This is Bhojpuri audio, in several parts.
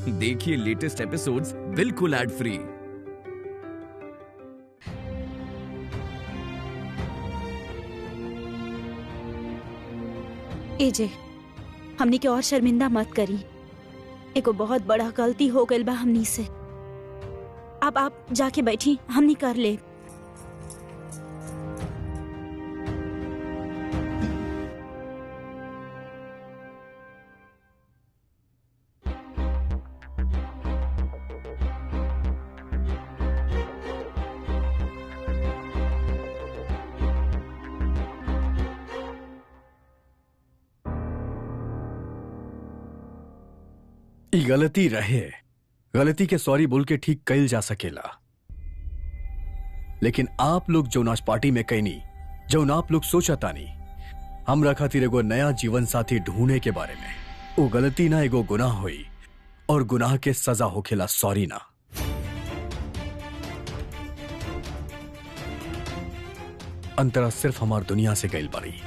देखिए लेटेस्ट एपिसोड्स बिल्कुल एड फ्री। एजे, हमनी के और शर्मिंदा मत करी। एको बहुत बड़ा गलती हो गई बा हमनी से। अब आप जाके बैठी, हमनी कर ले। गलती रहे, गलती के सॉरी बोल के ठीक कइल जा सकेला, लेकिन आप लोग जो नाच पार्टी में कहनी, जो आप लोग सोचा तानी हमरा खातिर एगो नया जीवन साथी ढूंढने के बारे में, वो गलती ना एगो गुनाह हुई और गुनाह के सजा होखेला सॉरी ना। अंतरा सिर्फ हमार दुनिया से गइल बारी,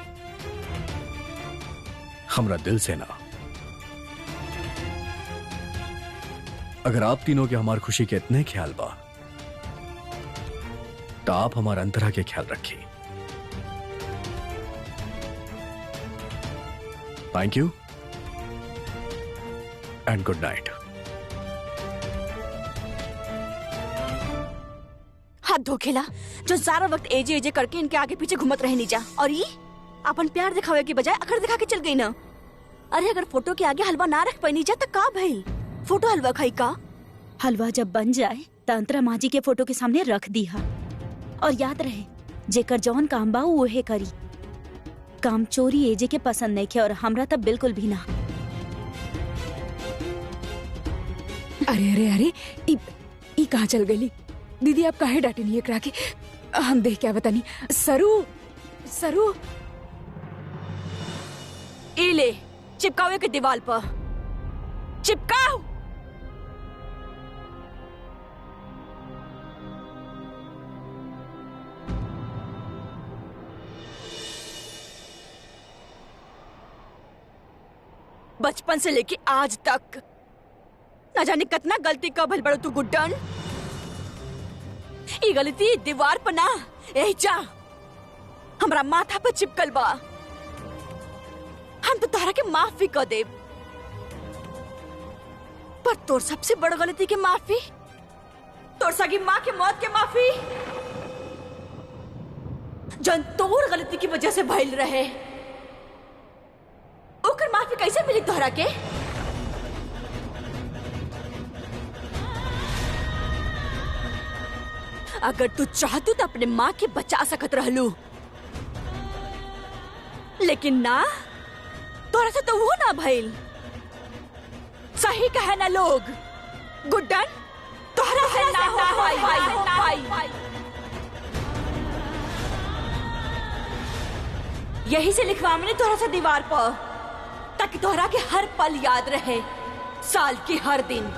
हमरा दिल से ना। अगर आप तीनों के हमार खुशी के इतने ख्याल बा तो आप हमारा अंतरा के ख्याल रखिए। Thank you and good night. हाथ धोखेला जो सारा वक्त एजे एजे करके इनके आगे पीछे घूमत रहे नीचा, और ये अपन प्यार दिखावे के बजाय अखर दिखा के चल गई ना। अरे अगर फोटो के आगे हलवा ना रख पाई नीचा तो का भइल? फोटो हलवा खाई का? हलवा जब बन जाए तो अंतरा माजी के फोटो के सामने रख दिया, और याद रहे जेकर जौन काम बा उहे करी। काम चोरी एजे के पसंद नहीं खे, और हमरा तब बिल्कुल भी ना। अरे अरे अरे, ई कहाँ चल गई? दीदी आप काहे डांटे नहीं एकरा के? हम देख क्या बतानी। सरू सरू, ए ले चिपकावे के दीवार पर चिपकाओ। बचपन से लेके आज तक न जाने कितना गलती का भल बड़ो तू गुड्डन। ये गलती दीवार पर ना, यही जा हमरा माथा पर चिपकल बा। हम तो तोहरा के माफ भी कर देब, पर तोर सबसे बड़ गलती के माफी, तोर सगी माँ के मौत के माफी, जन तोर गलती की वजह से भइल रहे, ओकर माफी कैसे मिली तोहरा के? अगर तू चाहतू तो अपने माँ के बचा सकत रहलू, लेकिन ना, तोरा से तो वो ना भइल। सही कहे ना लोग, गुड्डन तोहरा से ना हो पाई। यही से लिखवा मैंने तोहरा से दीवार पर, ताकि तोहरा के हर पल याद रहे, साल के हर दिन।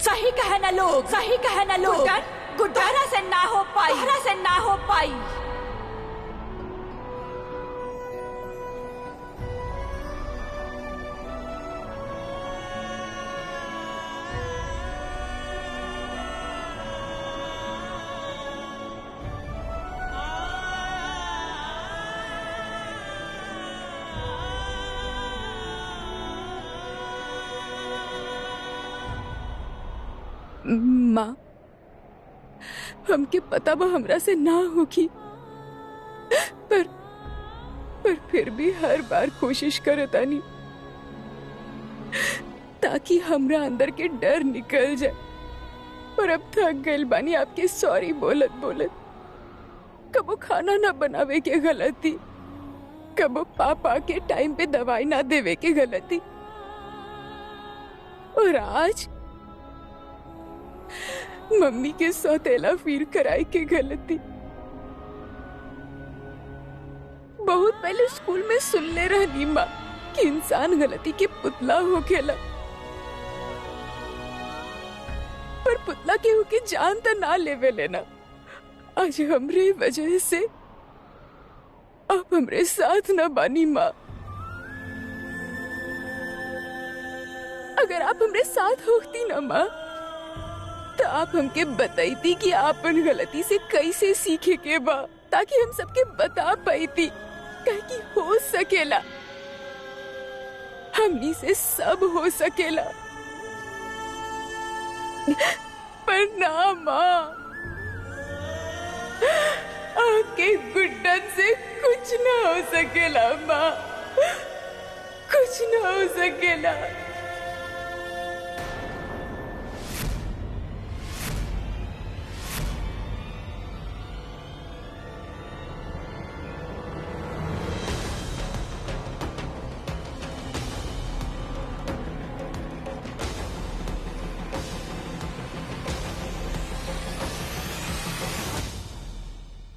सही कहे ना लोग, सही कहे ना लोग, गुड्डन से ना हो पाई, तोहरा से ना हो पाई। माँ, हमके पता बा हमरा से ना होगी, पर फिर भी हर बार कोशिश करतानी ताकि हमरा अंदर के डर निकल जाए। और अब थक गइल बानी आपके सॉरी बोलत बोलत। कबो खाना ना बनावे के गलती, कबो पापा के टाइम पे दवाई ना देवे के गलती, और आज मम्मी के सौतेला फील कराए के गलती। बहुत पहले स्कूल में सुनले रहनी माँ कि इंसान गलती के पुतला होखेला, पर पुतला केहू के जान त ना लेवे लेना। आज हमरे वजह से आप हमरे साथ न बानी माँ। अगर आप हमरे साथ होती ना माँ तो आप हमके बताईती कि आपन गलती से कैसे सीखे के बा, ताकि हम सबके बता पाईती। कहे कि हो सकेला, हमनी से सब हो सकेला, पर ना माँ, आपके गुड्डन से कुछ ना हो सकेला माँ, कुछ ना हो सकेला।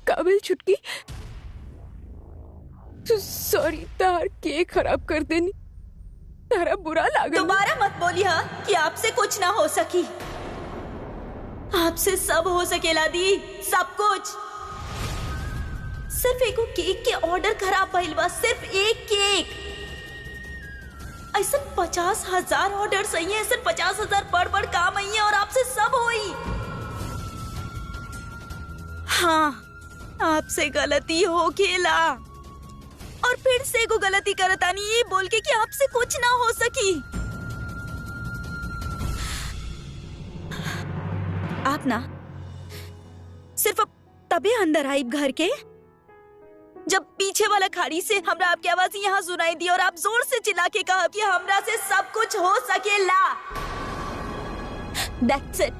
काबिल छुटकी, सॉरी, तार केक खराब कर देनी, तारा बुरा लागल। दोबारा मत बोली हाँ कि आपसे कुछ ना हो सकी। आपसे सब हो सकेला दी, सब कुछ। सिर्फ एगो केक के ऑर्डर खराब भइल बा, सिर्फ एक केक। ऐसा 50,000 ऑर्डर सही है, ऐसा 50,000 बड़ काम आई है और आपसे सब होई। हाँ, आपसे गलती हो खेला और फिर से एगो गलती करतानी ये बोल के कि आपसे कुछ ना हो सकी। आप ना सिर्फ अब तभी अंदर आई घर के जब पीछे वाला खाड़ी से हमरा आपकी आवाज यहाँ सुनाई दी और आप जोर से चिल्ला के कहा कि हमरा से सब कुछ हो सकेला। That's it.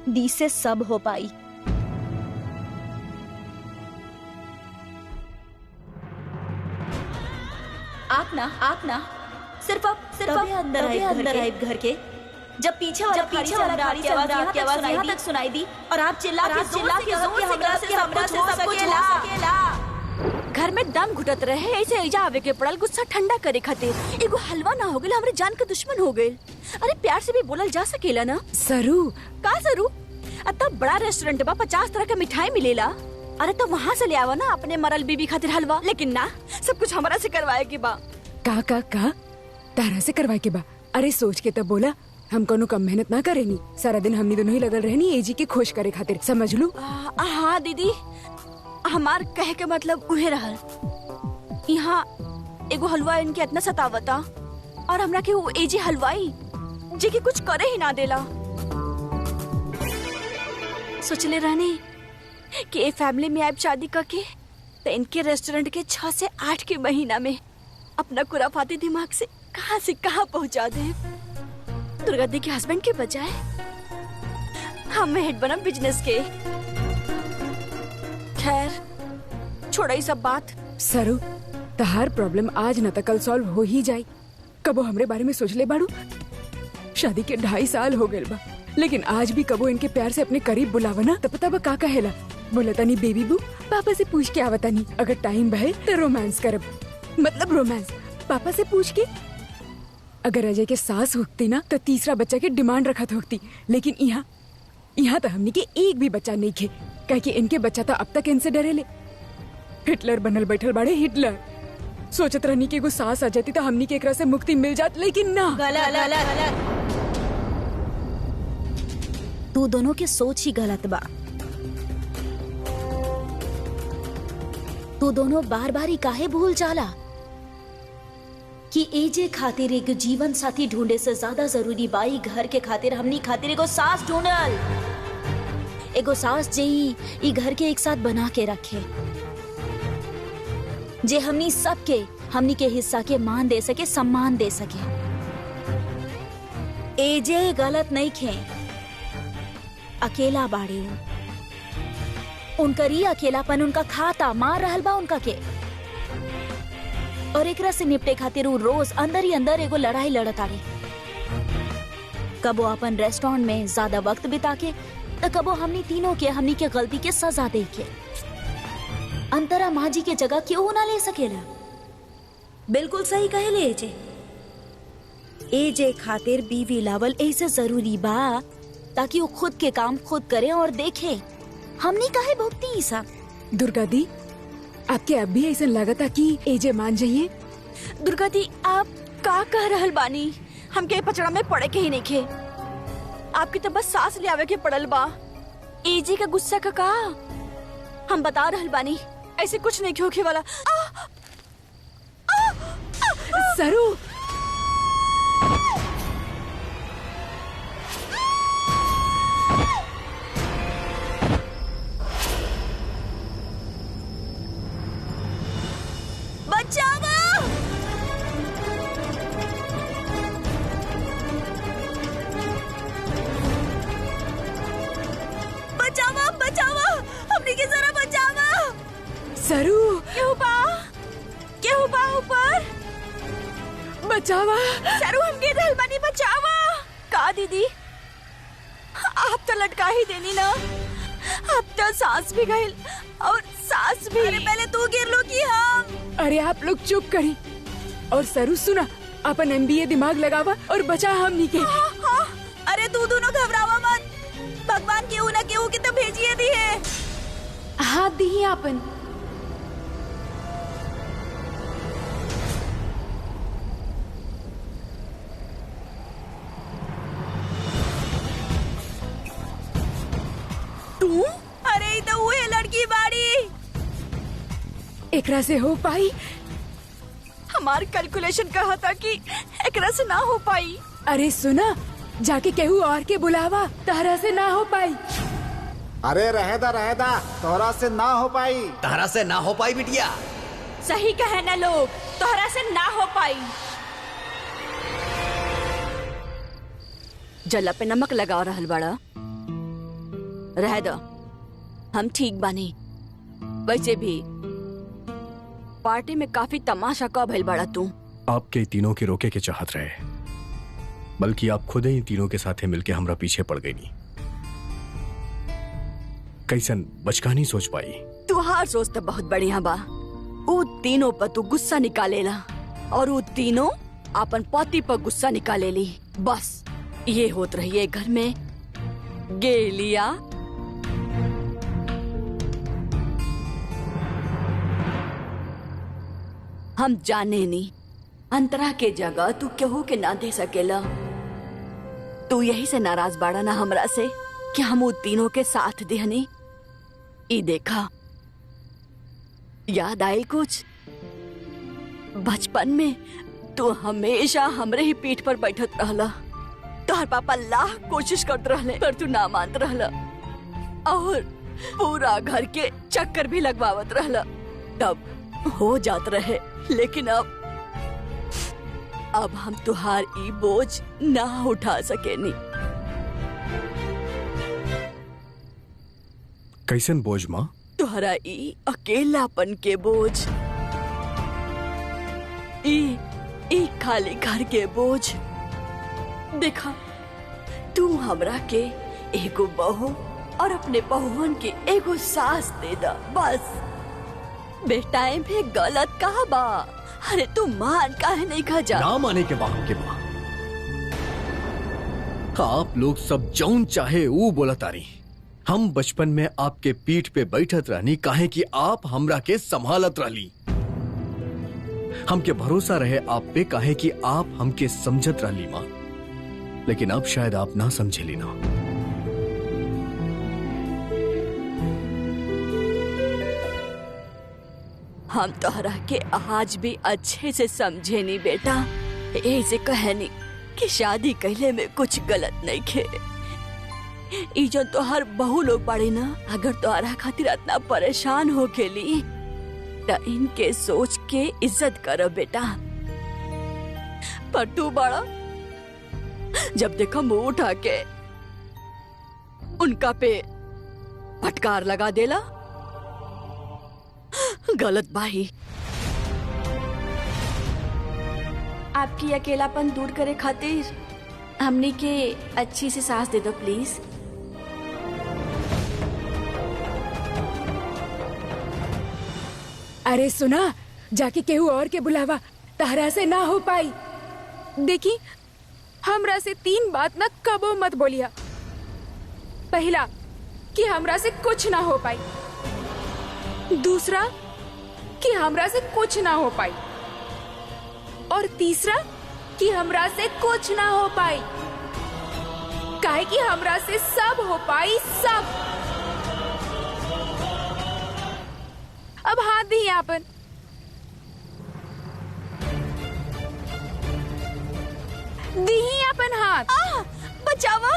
दी से सब हो पाई। आप ना सिर्फ अंदर आए घर के जब पीछे वाला खाड़ी से आपकी आवाज यहाँ तक सुनाई दी और आप चिल्ला के जोर से हमरा से सब कुछ हो सकेला। घर में दम घुटत रहे, ऐसे एजा आवे के पड़ल गुस्सा ठंडा करे खातिर। एगो हलवा ना हो गेल, हमरे जान के दुश्मन हो गेल। अरे प्यार से भी बोलल जा सकेला ना। सरू, का सरू? अतः बड़ा रेस्टोरेंट बा, 50 तरह का मिठाई मिलेला। अरे तो वहाँ से ले आवा ना अपने मरल बीबी खातिर हलवा। लेकिन ना, सब कुछ हमारा से करवाए के बा। का तारा से करवाए के बा? अरे सोच के तब बोला, हम कोनो कम मेहनत ना करेनी। सारा दिन हमनी दोनों ही लगल रहनी एजी के खुश करे खातिर, समझ लू। हाँ दीदी, हमार कहे के मतलब उहे रहल। यहाँ एगो हलवा इनके इतना सतावता और हमरा के वो एजी हलवाई जे के कुछ करे ही ना देला। सोचले रहनी कि ए फैमिली में आप शादी करके तो इनके रेस्टोरेंट के 6 से 8 के महीना में अपना खुराफाती दिमाग से कहाँ पहुँचा दे। दुर्गा दी के हस्बैंड के बजाय हम हेड बनम बिजनेस के। खैर छोड़ा ही सब बात। सरू, तहार प्रॉब्लम आज न त कल सॉल्व हो ही जाई। कबो हमरे बारे में सोच ले बाड़ू? शादी के 2.5 साल हो गए बा, लेकिन आज भी कबो इनके प्यार से अपने करीब बुलावा ना तो पता बा का कहेला। बोलतानी बेबी बू, पापा से पूछ के आवतानी, अगर टाइम बहे तो रोमांस करब। मतलब रोमांस पापा से पूछ के। अगर अजय के सास होती ना तो तीसरा बच्चा के डिमांड रखत होती, लेकिन यहाँ तो हमनी के एक भी बच्चा नहीं खे, कह के इनके बच्चा तो अब तक इनसे डरे ले। हिटलर बनल बैठल बाड़े हिटलर। सोचत रहनी कि एगो सास आ जाती तो हमनी के एकरा से मुक्ति मिल जात, लेकिन ना। गलत। तू दोनों के सोच ही गलत बा। तू दोनों बार बार ही काहे भूल जाला कि एजे खातिर एक जीवन साथी ढूंढे से ज्यादा जरूरी बाई घर के खातिर हमनी खातिर एगो सास ढूंढल। एगो सास जे ई घर के एक साथ बना के रखे, जे हमनी सबके हमनी के हिस्सा के मान दे सके, सम्मान दे सके। एजे गलत नहीं खे, अकेला बाड़े हूँ। उनकर ही अकेलापन उनका खाता मार रहल बा उनका के। और एकरा से निपटे खातिर उ रोज अंदर ही अंदर एगो लड़ाई लड़त आड़े। कबो अपन रेस्टोरेंट में ज्यादा वक्त बिता के तो कबो हमनी तीनों के हमनी के गलती के सजा दे के। अंतरा माँ जी के जगह क्यों ना ले सकेला? बिल्कुल सही कहे एजे। एजे खातिर बीवी लावल ऐसे जरूरी बा ताकि वो खुद के काम खुद करे और देखे। हमनी काहे भुगती ई सब? दुर्गा दी, आपके अब भी ऐसा लगता कि एजे मान जाइए। दुर्गा दी, आप का कह रहल बानी? हमके पचड़ा में पड़े के ही नहीं खे। आपकी तो बस सांस ले आवे के पड़ल बा। एजे का गुस्सा का हम बता रहल बानी, ऐसे कुछ नहीं होखे वाला। सरू, बचाओ! बचाओ, बचाओ! हमने की जरा बचाओ! सरू, क्यों बा ऊपर? बचावा। सरू, हमके रहलबानी बचावा। का दीदी, आप तो लटका ही देनी ना। अब तो सांस भी गई और सांस भी। अरे पहले तू गिर लो कि हम। अरे आप लोग चुप करी। और सरू सुना, अपन MBA दिमाग लगावा और बचा हमनी के। हाँ। अरे तू दोनों घबरावा मत। भगवान केहू ना केहू की तो भेजिए दी है। हाथ दी अपन। तू? अरे ये तो वो है लड़की बाड़ी। एकरा से हो पाई? हमार कैलकुलेशन कहा था कि एकरा से ना हो पाई। अरे सुना, जाके केहू और के बुलावा, तारा से ना हो पाई। अरे रहेदा तोहरा से ना हो पाई। तारा से ना हो पाई बिटिया। सही कहे ना लोग, तोहरा से ना हो पाई। जला पे नमक लगा रहल बड़ा। रह दो, हम ठीक बानी। वैसे भी पार्टी में काफी तमाशा का भइल बड़ा तू। आपके तीनों के रोके के चाहत रहे, बल्कि आप खुद ही तीनों के साथे मिलके हमरा पीछे पड़ गई नी। कैसन बचका नहीं सोच पाई। तुहार सोच तो बहुत बढ़िया बा। उ तीनों पर तू गुस्सा निकालेला और उ तीनों अपन पति पर गुस्सा निकालेली। बस ये होत रही है घर में। गेलिया हम जाने नी, अंतरा के जगह तू केहू के ना दे सकेला। तू यही से नाराज बाड़ा ना हमरा से कि हम उ तीनों के साथ देहनी। ई देखा, याद आई कुछ? बचपन में तू हमेशा हमरे ही पीठ पर बैठत रहला। तोहर पापा लाख कोशिश करते रहले पर तू ना मानत रहला और पूरा घर के चक्कर भी लगवावत रहला। तब हो जात रहे, लेकिन अब हम तुहार ई बोझ ना उठा सकेनी। कैसन बोझ माँ? तुहरा ई अकेलापन के बोझ, ई खाली घर के बोझ। देखा, तू हमरा के एगो बहू और अपने बहुवन के एगो सास दे दा बस। बेटाएं भी गलत कहा बा। अरे तू मान काहे नहीं खा जा? ना माने के बा के बा। आप लोग सब जौन चाहे वो बोला तारी। हम बचपन में आपके पीठ पे बैठत रहनी काहे कि आप हमरा के संभालत रहली। हमके भरोसा रहे आप पे काहे कि आप हमके समझत रहली माँ। लेकिन अब शायद आप ना समझेली ना। हम तोहरा के आज भी अच्छे से समझे नहीं बेटा। ऐसे कहनी कि शादी कहले में कुछ गलत नहीं खे। ई जो तोहर बहु लोग बाड़ी ना, अगर तोहरा खातिर इतना परेशान हो खेली तो इनके सोच के इज्जत करो बेटा। पर तू बड़ा जब देखो मुंह उठा के उनका पे फटकार लगा देला, गलत भाई। आपकी अकेलापन दूर करे खातिर हमनी के अच्छी सी सांस दे दो प्लीज। अरे सुना, जाके केहू और के बुलावा, तारा से ना हो पाई। देखी, हमरा से 3 बात ना कबो मत बोलिया। पहला कि हमरा से कुछ ना हो पाई, दूसरा कि हमरा से कुछ ना हो पाई, और तीसरा कि हमरा से कुछ ना हो पाई। काहे कि हमरा से सब हो पाई, सब। अब हाथ दी आपन। दी अपन हाथ। बचावा।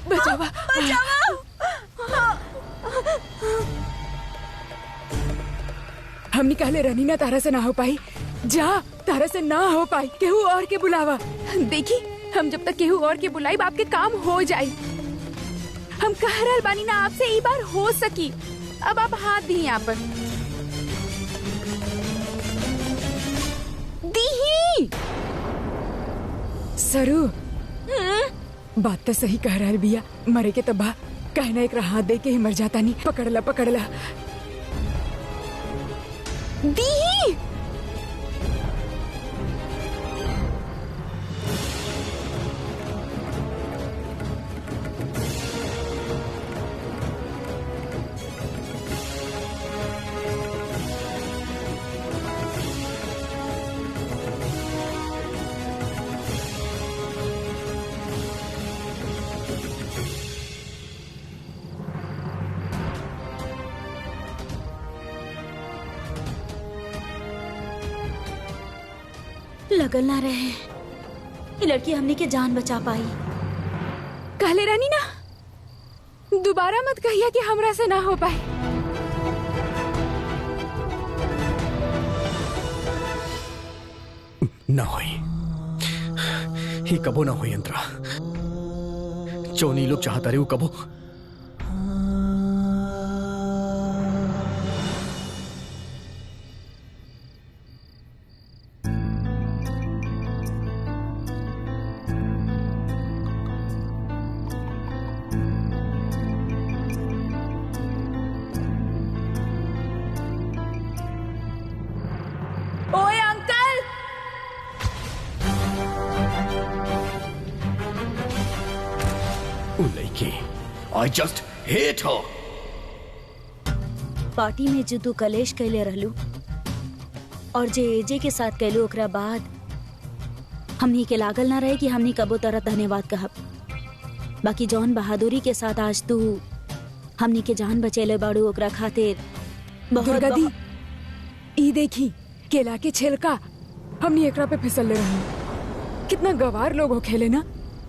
बचावा, हम निकाले रहनी ना, तारा से ना हो पाई। जा, तारा से ना हो पाई, केहू और के बुलावा। देखी, हम जब तक केहू और के बुलाई आपके काम हो जाई। हम कह रहल बानी ना आपसे, ई बार हो सकी। अब आप हाथ दी यहाँ पर। दी सरू, बात तो सही कह रहल बिया। मरे के तबाह कहना एक हाथ दे के ही मर जाता नहीं। पकड़ला पकड़ला दी। लगल ना रहे, ये लड़की हमने के जान बचा पाई। कहले रानी ना, दोबारा मत कहिया कि हमरा से ना हो पाए। ना होई, ही कबो ना होई अंतरा। जो नी लोग चाहता रहे वो कबो। ओए अंकल, लड़की, I just hate her. Party में जो तू कलेश कैले रहलू और जे एजे के साथ कैलू, ओकरा बाद हमनी के लागल ना रहे कि हमनी कबो तरह धन्यवाद कहब। बाकी जौन बहादुरी के साथ आज तू हमनी के जान बचेले बाड़ू, ओकरा खातिर बहुत दुर्गा दी, बहुत- ई देखी केला के छिलका हमनी एकरा पे फिसल ले रही। कितना गवार लोग हो खेले ना।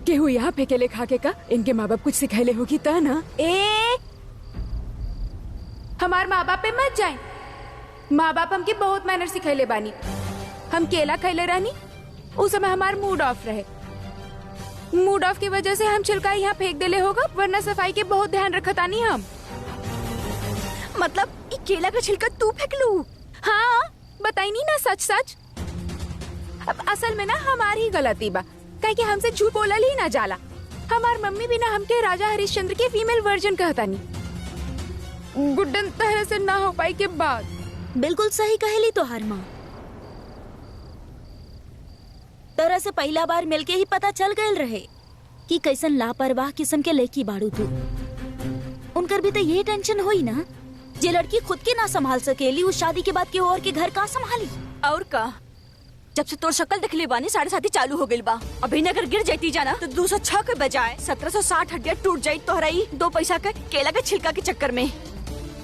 केहू यहाँ फेंकेले खा के का, इनके माँ बाप कुछ सिखाइले होगी ता ना। हमार माँ बाप पे मत जाए। माँ बाप हमके बहुत मैनर सिखाइले बानी। हम केला खैले रहनी, उस समय हमार मूड ऑफ रहे। मूड ऑफ की वजह से हम छिलका यहाँ फेंक देले होगा, वरना सफाई के बहुत ध्यान रखतानी हम। मतलब ये केला का छिलका तू फेंक लू? हाँ, बताई नहीं ना सच सच। अब असल में ना हमारी ही गलती बा, काहे कि हमसे झूठ बोलल ही ना जाला। हमार मम्मी भी ना हमके राजा हरिश्चंद्र के फीमेल वर्जन कहतानी। गुड्डन तरह से ना हो पाई के बाद। बिल्कुल सही कहेली तो हर माँ। तरह से पहला बार मिलके ही पता चल गए रहे कि कैसन लापरवाह किस्म के लड़की बाड़ू तू। उनकर भी तो ये टेंशन हुई ना, जे लड़की खुद के ना संभाल सकेली, उस शादी के बाद के और के घर का संभाली। और का जब से तोर शक्ल दिखले बानी 7:30 चालू हो गई बा। अभी न अगर गिर जाती जाना तो 206 के बजाय 1760 हड्डियां टूट जाई तोहराई 2 पैसा के केला के छिलका के चक्कर में।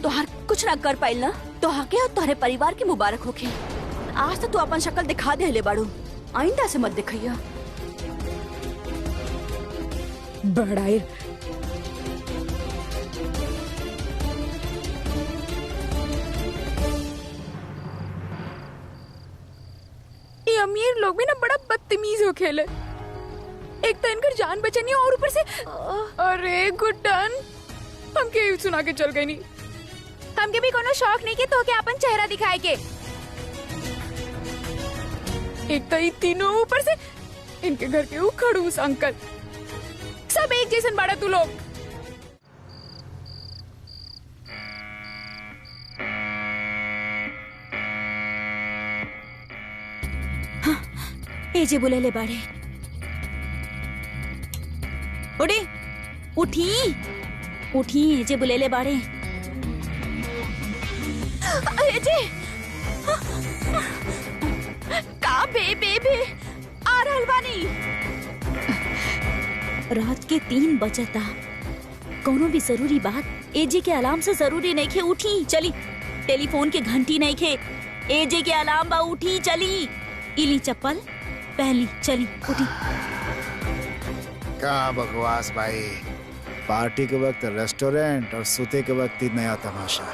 तोहर कुछ ना कर पाइल ना, तोहर के और तोहरे परिवार की मुबारक होके। आज तो तू अपन शक्ल दिखा दे ले बाड़ू, आइंदा से मत दिखैया। बड़ाई अमीर लोग भी ना बड़ा बदतमीज हो खेले। एक तो इनकर जान बचनी और ऊपर से अरे गुड्डन हमके सुना के चल गई नहीं। हमके भी कोनो शौक नहीं के तो के अपन चेहरा दिखाए के। एक तो ये तीनों ऊपर से इनके घर के वो खड़ूस अंकल सब एक जैसन बड़ा तू लोग। एजे बुले ले बाड़े। उठी उठी उठी एजे बुले ले बाड़े। एजे का बे आ रहल बानी। रात के 3 बजता। कोनो भी जरूरी बात एजे के अलार्म से जरूरी नहीं खे। उठी चली। टेलीफोन के घंटी नहीं खे। एजे के अलार्म बा। उठी चली। इली चप्पल पहली चली। उठी। क्या बकवास भाई, पार्टी के वक्त रेस्टोरेंट और सोते के वक्त ही नया तमाशा।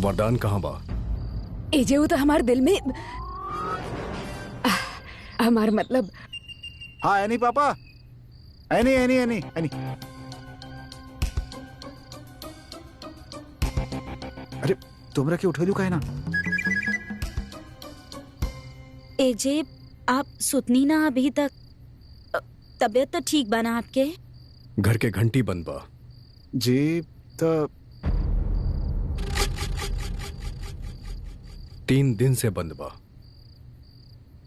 वरदान कहाँ बा? एजे वो तो हमारे दिल में हमार मतलब। हाँ एनी पापा, एनी एनी एनी एनी। अरे तुमरा के उठेलू काहे ना? एजे आप सुतनी ना अभी तक? तबीयत तो ठीक बना आपके? घर के घंटी बंद बा जी। तो 3 दिन से बंद बा।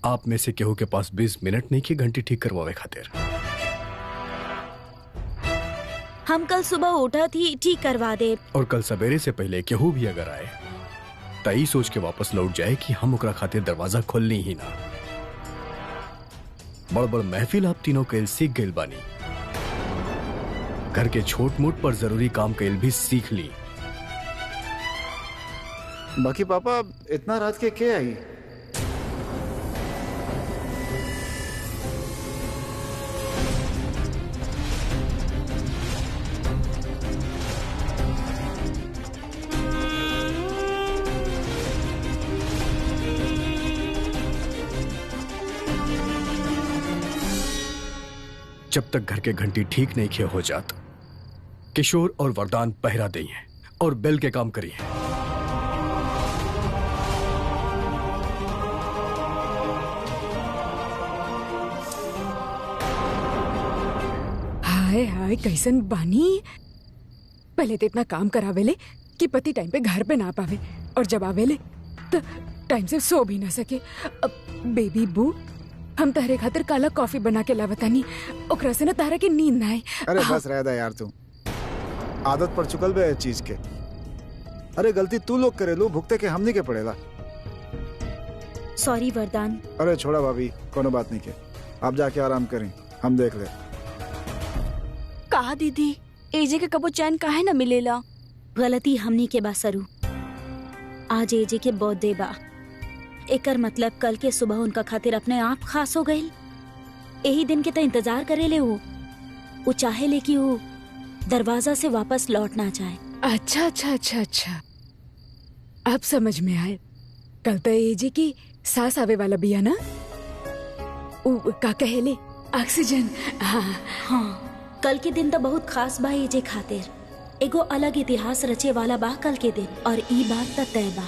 आप में से केहू के पास 20 मिनट नहीं की घंटी ठीक करवावे खातिर? हम कल सुबह उठा थी, ठीक करवा दे। और कल सवेरे से पहले केहू भी अगर आए तई सोच के वापस लौट जाए कि हम ओकरा खातिर दरवाजा खोलनी ही ना। बड़ बड़ महफिल आप तीनों कैल सीख गइल बानी। घर के छोट मोट पर जरूरी काम कैल भी सीख ली। बाकी पापा इतना रात के क्या आई? जब तक घर के घंटी ठीक नहीं खे हो जात, किशोर और वरदान पहरा दई हैं और बेल के काम करी हैं। हाय हाय कैसन बानी। पहले तो इतना काम करावेले कि पति टाइम पे घर पे ना पावे और जब आवेले तो टाइम से सो भी ना सके। अब बेबी बू हम तारे खातिर काला कॉफी बना के लावतानी, ओकरा से ना तारा की नींद ना आए। अरे बस रहदा यार, तू आदत पड़ चुकल बे चीज के। अरे गलती तू लोग करेलू, भुगते के हमनी के पड़ेला। सॉरी वरदान। अरे छोड़ा भाभी, कोनो बात नहीं के। आप जाके आराम करें, हम देख ले। कहा दीदी एजे के कबो चैन काहे न मिलेला? गलती हमनी के बा सरू। आज एजे के बर्थडे बा, एकर मतलब कल के सुबह उनका खातिर अपने आप खास हो गई। यही दिन के तो इंतजार करे ले। वो चाहे ले कि वो दरवाजा से वापस लौट ना जाए। अच्छा अच्छा अच्छा अच्छा, अब समझ में आए। कल तो एजे की सांस आवे वाला बिया ना, वो का कहेले ऑक्सीजन। हाँ, कल के दिन तो बहुत खास बा एजे खातिर। एगो अलग इतिहास रचे वाला बा कल के दिन, और ई बात तो तय बा।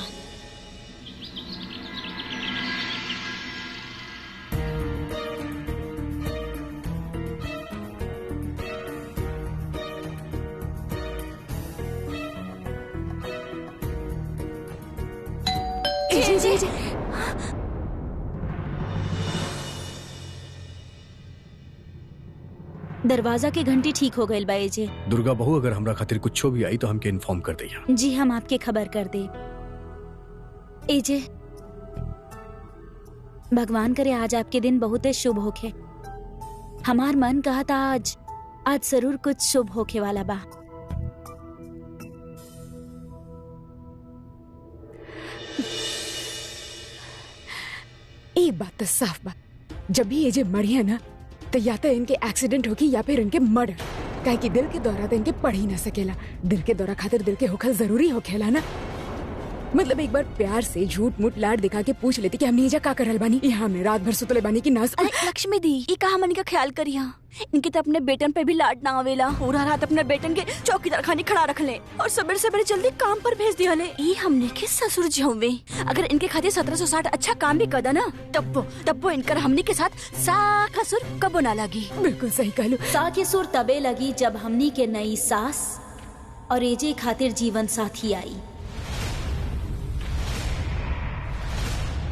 जी। दरवाजा के घंटी ठीक हो गई बा एजे। दुर्गा बहू अगर हमरा खातिर कुछो भी आई तो हमके इन्फॉर्म कर दिया। जी हम आपके खबर कर दे। एजे भगवान करे आज आपके दिन बहुत ही शुभ होखे। हमार मन कहा था आज जरूर कुछ शुभ होखे वाला बा। एक बात तो साफ बा, जब भी ये जे मरिया ना तो या तो इनके एक्सीडेंट होगी या फिर इनके मर्डर। काहे कि दिल के दौरा तो इनके पढ़ ही ना सकेला। दिल के दौरा खातिर दिल के होखल जरूरी होखेला ना। मतलब एक बार प्यार से झूठ मूठ लाड दिखा के पूछ लेती कि हमने एजा का करल बानी, यहाँ हमने रात भर सुतले बानी की नास। अरे लक्ष्मी दी, ये कहा मनी का ख्याल करिया। इनके तो अपने बेटन पे भी लाड ना आवेला। पूरा रात अपने बेटन के चौकीदार खानी खड़ा रख ले और सवेरे सवेरे जल्दी काम पर भेज दिया ले। ये हमने के ससुर जौवे अगर इनके खातिर 1760 अच्छा काम भी कदा ना तब वो इनकर हमने के साथ सा कसुर कबो ना लगी। बिल्कुल सही कहलू। सा के सुर तबे लगी जब हमनी के नई सास और एजे खातिर जीवन साथी आई।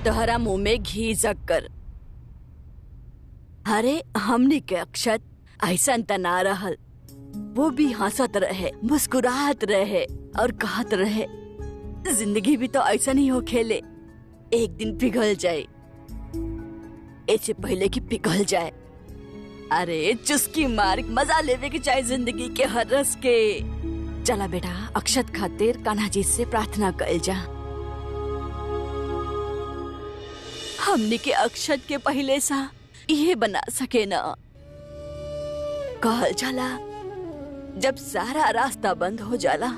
तोहरा मुंह में घी जक्कर। अरे हमनी के अक्षत ऐसा तना रहल, वो भी हंसत रहे, मुस्कुराहत रहे और कहत रहे जिंदगी भी तो ऐसा नहीं हो खेले, एक दिन पिघल जाए। ऐसे पहले कि पिघल जाए, अरे चुस्की मार मजा लेवे के चाहे जिंदगी के हर रस के। चला बेटा, अक्षत खातिर कान्हा जी से प्रार्थना कर जा। हमने के अक्षत के पहले सा ये बना सके ना। कहल जाला जब सारा रास्ता बंद हो जाला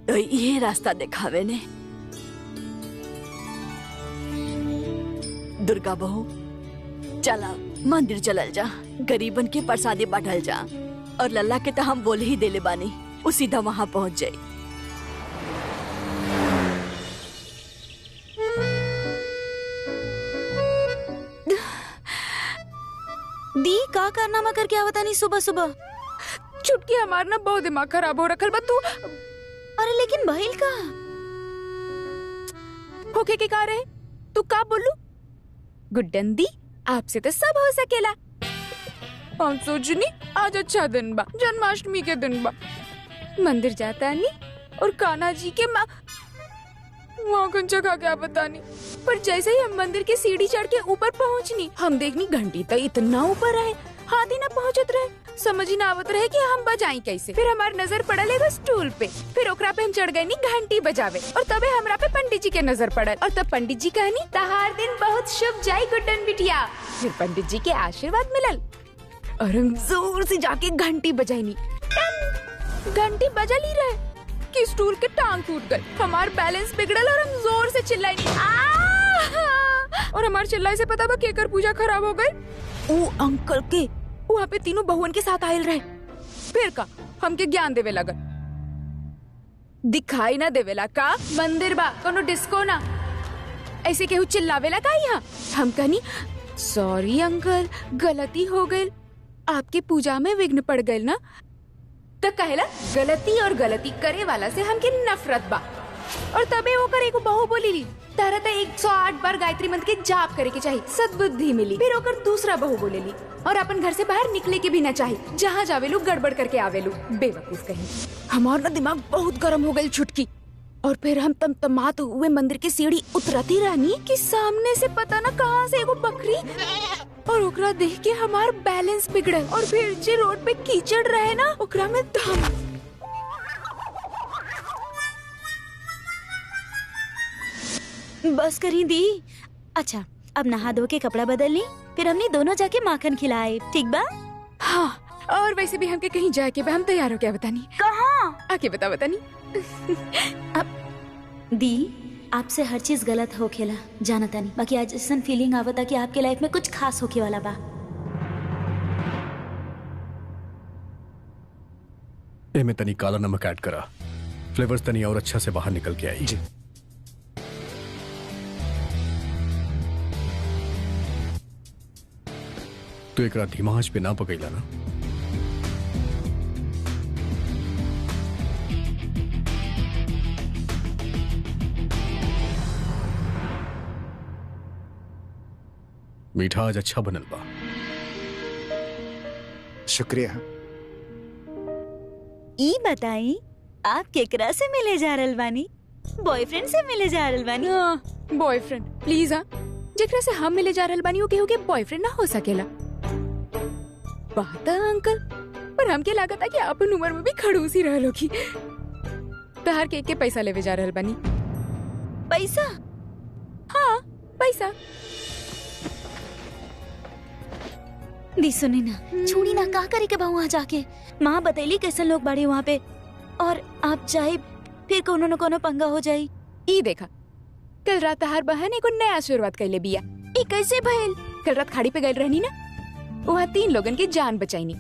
तो ये रास्ता दिखावे ने। दुर्गा बहू, चला मंदिर चलल जा, गरीबन के प्रसादी बांटल जा और लल्ला के तो हम बोल ही देले बानी, वो सीधा वहाँ पहुँच जाए। दी का कारनामा करके आवता नहीं सुबह सुबह। चुटकी हमार ना बहुत दिमाग खराब हो रखल बा तू। अरे लेकिन बहिल का होके के का रहे तू का बोलू? गुड्डन दी, आपसे तो सब हो सकेला। हम सोचनी आज अच्छा दिन बा, जन्माष्टमी के दिन बा, मंदिर जाता नहीं और कान्हा जी के वहाँ कंचा खा क्या पता नहीं। पर जैसे ही हम मंदिर की सीढ़ी चढ़ के ऊपर पहुँचनी, हम देखनी घंटी तो इतना ऊपर रहे, हाथ ही ना पहुँचत रहे। समझ ही ना आवत रहे कि हम बजाई कैसे। फिर हमार नजर पड़ल एगो स्टूल पे, फिर ओकरा पे हम चढ़ गए नी घंटी बजावे, और तबे हमरा पे पंडित जी के नजर पड़ल, और तब पंडित जी कहनी तहार दिन बहुत शुभ जाई गुड्डन बिटिया। फिर पंडित जी के आशीर्वाद मिलल और हम जोर से जाके घंटी बजाईनी। घंटी बजल ही रहे कि स्टूल के टांग टूट गए, हमार बैलेंस बिगड़ल और हम जोर से चिल्लाई। और हमार चिल्लाई से पता बा केकर पूजा खराब हो गई। वो अंकल के वहाँ पे तीनों बहुन के साथ आयल रहे। फिर का हमके ज्ञान देवे लगा, दिखाई ना देवेला का मंदिर बा कोनो डिस्को ना, ऐसे केहू चिल्लावेला का यहाँ। हम कहनी सॉरी अंकल, गलती हो गई, आपके पूजा में विघ्न पड़ गए ना। तो कहला गलती और गलती करे वाला से हमके नफरत बा। और तबे वो करे को बहु बोली ली तारा तो 108 बार गायत्री मंत्र के जाप करे के चाहिए, सद्बुद्धि मिली। फिर ओकर दूसरा बहु बोले ली और अपन घर से बाहर निकले के भी ना चाहिए, जहाँ जावेलू गड़बड़ करके आवेलू। बेवकूफ कहीं। हमारा दिमाग बहुत गर्म हो गई छुटकी। और फिर हम तमतमात हुए मंदिर की सीढ़ी उतरती रहनी कि सामने से पता ना कहाँ से एगो बकरी, और ओकरा देख के हमार बैलेंस बिगड़ल, और फिर जे रोड पे कीचड़ रहे ना ओकरा में धम। बस करी दी। अच्छा अब नहा धो के कपड़ा बदल ली, फिर हमने दोनों जाके माखन खिलाए, ठीक बा? हाँ, और वैसे भी हमके कहीं जाके हम तैयार हो क्या बतानी? कहाँ आके बतानी। अब दी आपसे हर चीज गलत हो खेला जाना तानी, बाकी आज ऐसा फीलिंग आवता कि आपके लाइफ में कुछ खास होके वाला बा। ए में तनी काला नमक ऐड करा, फ्लेवर्स तनी और अच्छा से बाहर निकल के आई। जी तो एकरा धीमा आंच पे ना पकैला ना। मीठा आज अच्छा बनल बा। शुक्रिया। ई बताई आप केकरा से मिले जा रहल बानी? बॉयफ्रेंड से मिले जा रहल बानी? Boyfriend please. हाँ, जेकरा से हम मिले जा रहल बानी वो केहू के बॉयफ्रेंड ना हो सकेला। बात है अंकल, पर हमके लागत है कि अपन उम्र में भी खड़ूस ही रहल होगी। तहार केक के पैसा लेवे जा रहल बानी। पैसा? हाँ पैसा। दी सुनी ना, छोड़ी ना, का करे के बा वहाँ जाके। माँ बतैली कैसे लोग बाड़ी वहाँ पे, और आप जाए फिर कोनो न कोनो पंगा हो जाई। ई देखा, कल रात तहार बहन एगो नया शुरुआत कैले बिया। ई कैसे भइल? कल रात खाड़ी पे गई रहनी ना, वहाँ 3 लोगन की जान बचाईनी।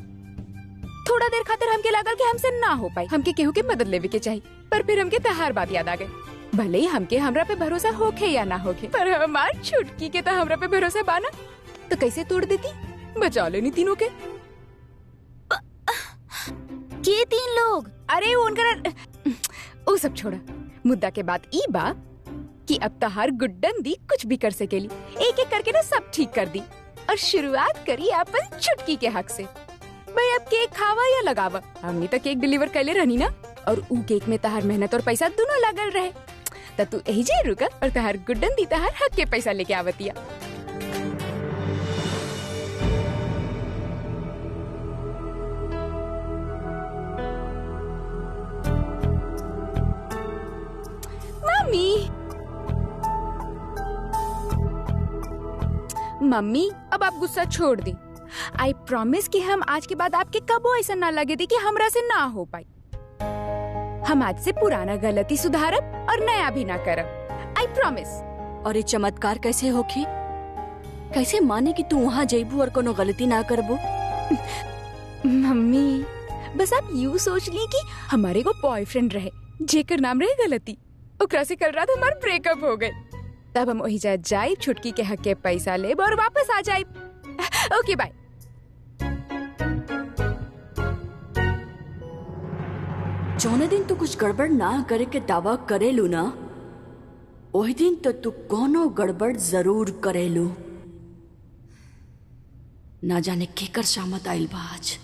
थोड़ा देर खातिर हमके लागल कि हमसे ना हो पाई, हमके केहू के मदद लेवे के चाहिए, पर फिर हमके तहार बात याद आ गई। भले ही हमके हमरा पे भरोसा होखे या ना होखे, पर हमार छुटकी के तो हमरा पे भरोसा बाना, तो कैसे तोड़ देती, बचा लेनी तीनों के। के 3 लोग? अरे वो सब छोड़ा, मुद्दा के बात ई बा कि अब तहार गुड्डन दी कुछ भी कर सकेली, एक एक करके ना सब ठीक कर दी, और शुरुआत करी अपन छुटकी के हक से। भाई अब केक खावा या लगावा, हमने तो केक डिलीवर कैले रहनी ना, और ऊ केक में तहार मेहनत और पैसा दोनों लागल रहे, त तू यही जे रुका और तहार गुड्डन दी तहार हक के पैसा लेके आवतिया। मम्मी अब आप गुस्सा छोड़ दी। आई प्रॉमिस कि हम आज के बाद आपके कबो ऐसा ना लगे थी कि हमरा से ना हो पाई। हम आज से पुराना गलती सुधारब और नया भी ना करब। I promise. और ये चमत्कार कैसे होखी? कैसे माने कि तू वहाँ जइबू और कोनो गलती ना करबू? मम्मी बस आप यूँ सोच ली कि हमारे को बॉयफ्रेंड रहे जेकर नाम रहे गलती, ओकरा से कल रात हमार ब्रेकअप हो गए, तब हम वही जाए छुटकी के हक के पैसा ले और वापस आ जाए। ओके बाय। जौने दिन तू कुछ गड़बड़ ना करे के दावा करेलू ना, वही दिन तो तू कोनो गड़बड़ जरूर करेलू। ना जाने केकर शामत आइल बा आज।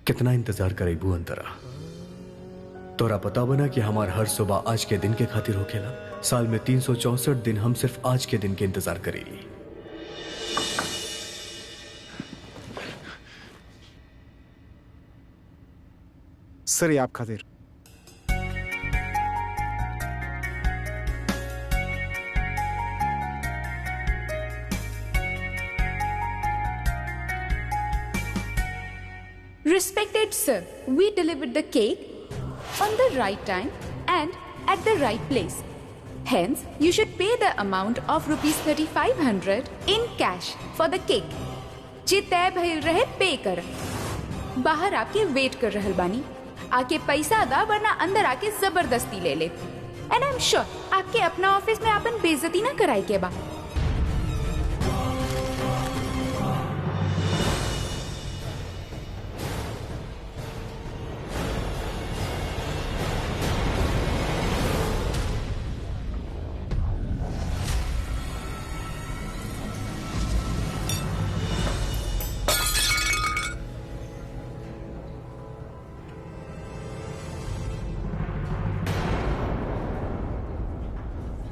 कितना इंतजार करेबू अंतरा? तोरा पता बना कि हमार हर सुबह आज के दिन के खातिर होखेला। साल में 364 दिन हम सिर्फ आज के दिन के इंतजार करेली। सर ये आप खातिर। Respected sir, we delivered the cake on the right time and at the right place. Hence, you should pay the amount of rupees 3500 in cash for the cake. जे तय भइल रहे पे कर। बाहर आपके वेट कर रहल बानी, आके पैसा दा वरना अंदर आके जबरदस्ती ले ले। And I'm sure आपके अपना ऑफिस में आपन बेइज्जती ना कराई के बा।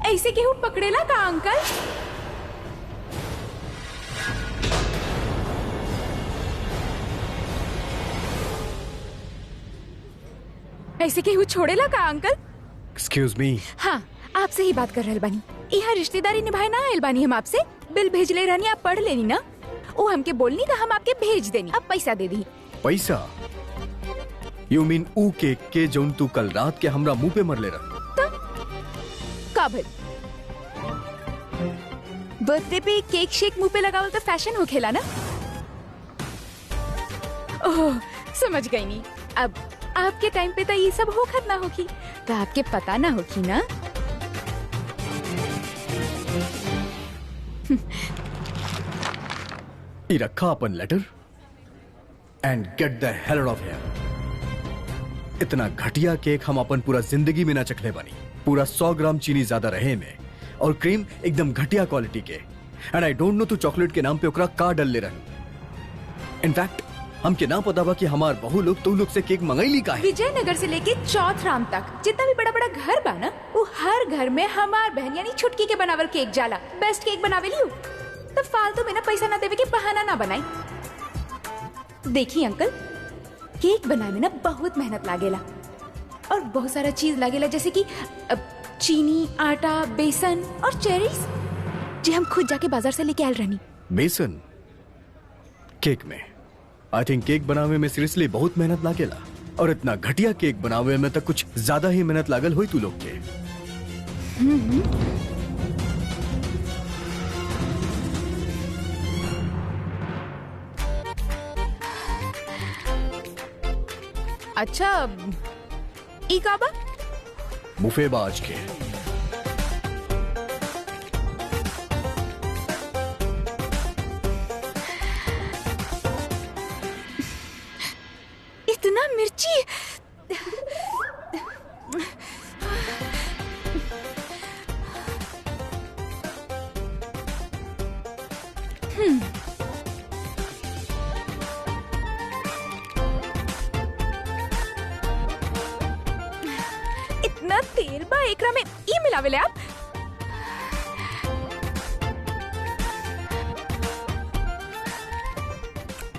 ऐसे केहू पकड़ेला का अंकल? ऐसे केहू छोड़ेला का अंकल? Excuse me. हाँ, आपसे ही बात कर रहल बानी। यहाँ रिश्तेदारी निभाए ना आयल बानी हम आपसे। बिल भेज ले रहनी, आप पढ़ लेनी ना। वो हमके बोलनी तो हम आपके भेज देनी, अब पैसा दे दी। पैसा? यू मीन ऊ केक के जौन तू कल रात के हमरा मुंह पे मरले रह? काबिल बर्थडे पे केक शेक मुंह पे लगावल तो फैशन हो खेला ना। ओह समझ गई नहीं। अब आपके टाइम पे तो ये सब होखत ना होगी, तो आपके पता ना होगी ना। ई रखा अपन letter and get the hell out of हियर। इतना घटिया केक हम अपन पूरा जिंदगी में ना चखले बानी। पूरा 100 ग्राम चीनी ज्यादा रहे में, और क्रीम एकदम घटिया क्वालिटी के। एंड आई डोंट नो तू चॉकलेट के नाम पे ओकरा का डल ले रही। इनफैक्ट हमके ना पता बा कि हमार बहु लोग तू लोग से केक मंगाईली का है। विजयनगर से लेके चौथराम तक जितना भी बड़ा बड़ा घर बा ना, वो हर घर में हमार बहन यानी छुटकी के बनावल केक जाला। बेस्ट केक बनावे लियो, तो फालतू में ना पैसा ना देवे के बहाना ना बनाई। देखिए अंकल, केक बनाने में ना बहुत मेहनत लागेला और बहुत सारा चीज लागेला, जैसे कि चीनी, आटा, बेसन और चेरीज। जी हम खुद जाके बाजार से लेके आयल रहनी। बेसन केक में आई थिंक केक बनावे में सीरियसली बहुत मेहनत लागेला और इतना घटिया केक बनावे में तो कुछ ज्यादा ही मेहनत लागल हुई तू लोग के। अच्छा ई का बा? बुफे बाज के इतना मिर्ची। इतना तेल बा एकरा में ई मिलावेले आप?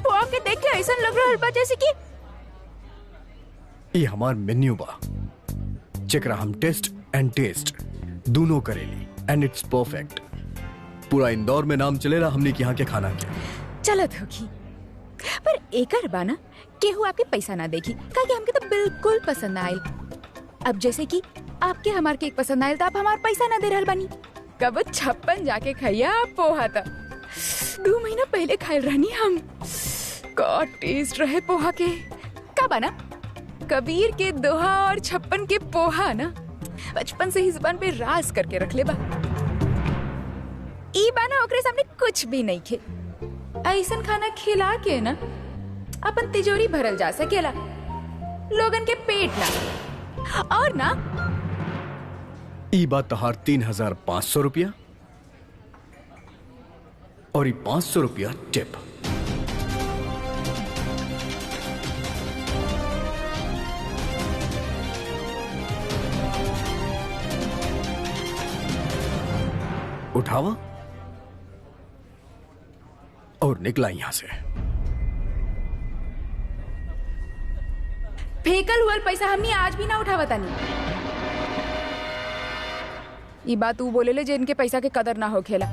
पोहा के देख के ऐसा लग रहा है जैसे कि ये हमार मेन्यू बा जेकरा हम टेस्ट एंड टेस्ट दोनों करेली एंड इट्स परफेक्ट। पूरा इंदौर में नाम चलेला हमने के यहाँ के खाना के। चलत होगी पर एकर बाना केहू आपके पैसा ना देखी काहे हमके तो बिल्कुल पसंद आयल। अब जैसे कि आपके हमार केक पसंद आयल तो आप हमार पैसा ना दे रहल बानी। कब 56 जाके खाइया आप पोहा था 2 महीना पहले खायल रहनी हम। का टेस्ट रहे पोहा के। का बाना कबीर के दोहा और 56 के पोहा ना बचपन से ही जुबान पे राज करके रख ले बा। ई बाना ओकरे सामने कुछ भी नहीं खे। ऐसन खाना खिला के ना अपन तिजोरी भरल जा सकेला लोगन के पेट ना। और ना ई बात तहार 3500 रुपया और ई 500 रुपया टिप। उठावा और निकला यहां से। फेकल हुआ पैसा हमनी आज भी ना उठावता नहीं। ये बात तू बोले ले जे इनके पैसा के कदर ना हो खेला।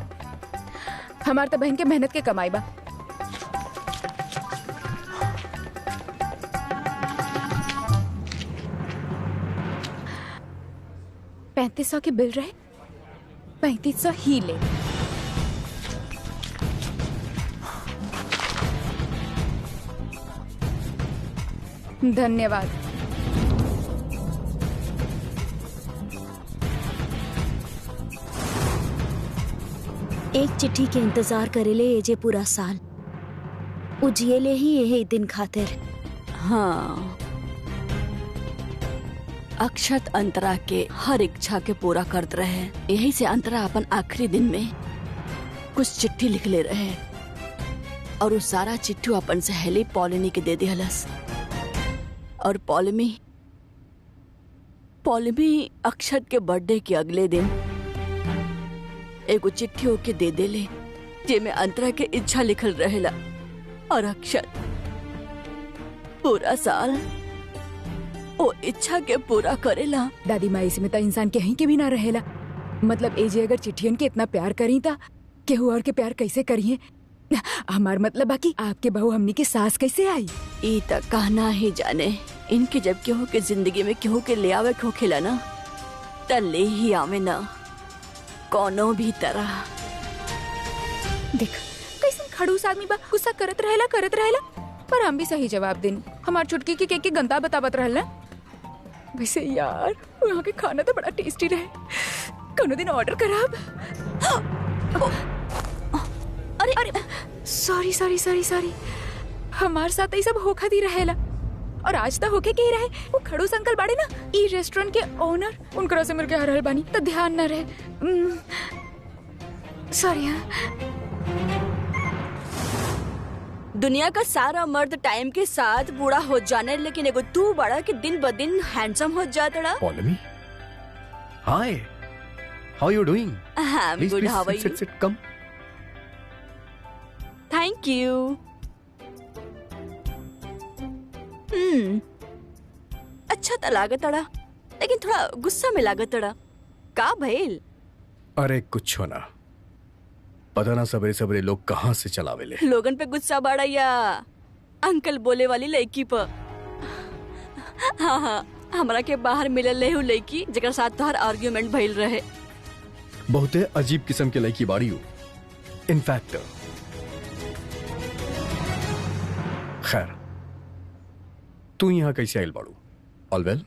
हमार तो बहन के मेहनत के कमाई बा। $3500 के बिल रहे 3500 ही ले। धन्यवाद। एक चिट्ठी के इंतजार करेले एजे पूरा साल उजिएले ही यही दिन खातिर। हाँ, अक्षत अंतरा के हर इच्छा के पूरा करत रहे। यही से अंतरा अपन आखिरी दिन में कुछ चिट्ठी लिख ले रहे और उस सारा चिट्ठी अपन सहेली पॉलिनी के दे दिहलस। और पॉलिमी अक्षत के बर्थडे के अगले दिन एगो चिट्ठी ओके दे देले जेमे अंतरा के इच्छा लिखल रहेला। और अक्षत पूरा साल ओ इच्छा के पूरा करेला। दादी माँ इसमें तो इंसान कहीं के भी ना रहेला। मतलब एजे अगर चिट्ठियन के इतना प्यार करी था केहू और के प्यार कैसे करिए। हमार मतलब बाकी आपके बहू हमनी के सास कैसे आई। ई तक कहना ही जाने। इनके जब केहू के जिंदगी में केहू के ले आवे के होखेला ना त ले ही आवे ना कोनो भी तरह। देख कैसन खड़ूस आदमी बा। गुस्सा करत रहेला पर हम भी सही जवाब देनी। हमार चुटकी के केक के गंदा बतावत रहल ना। वैसे यार यहाँ के खाना तो बड़ा टेस्टी रहे। कोनो दिन ऑर्डर कराब। अरे सॉरी हमार साथ ही सब होखा दी रहेला। और आज तक होके के ही रहे। वो खड़ूस अंकल बाड़े ना ई रेस्टोरेंट के ओनर उनकरा से मिलके हरहल बानी तो ध्यान न रहे। सॉरी। दुनिया का सारा मर्द टाइम के साथ बूढ़ा हो जाने लेकिन एगो तू बड़ा कि दिन ब दिन हैंडसम हो जाता। पॉलिमी hi how you doing? I am good. How are you? Sit come. Thank you. अच्छा तो लागतड़ा लेकिन थोड़ा गुस्सा में लागतड़ा। का भइल? अरे कुछ हो ना पता ना सबरे सबरे लोग कहाँ से चलावेले। लोगन पे गुस्सा बाड़ा या अंकल बोले वाली लड़की पर? हाँ हाँ, हमरा के बाहर मिलल रहे लड़की जेकर साथ तोहर आर्ग्यूमेंट भइल रहे। बहुते अजीब किस्म के लड़की बाड़ी हो। इनफैक्ट खैर, तू यहाँ कैसे आयल बाड़ू? All well?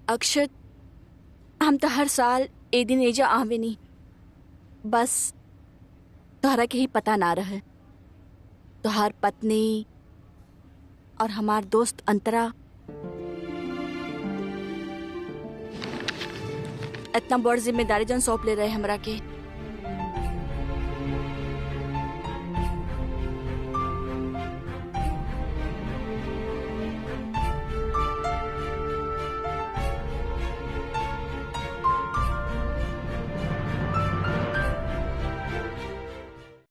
अक्षत, हम तो हर साल ए दिन एजा आवे नहीं, बस तोहरा के ही पता ना रहे। तोहार पत्नी और हमार दोस्त अंतरा इतना बड़ जिम्मेदारी जन सौंप ले रहे हमरा के।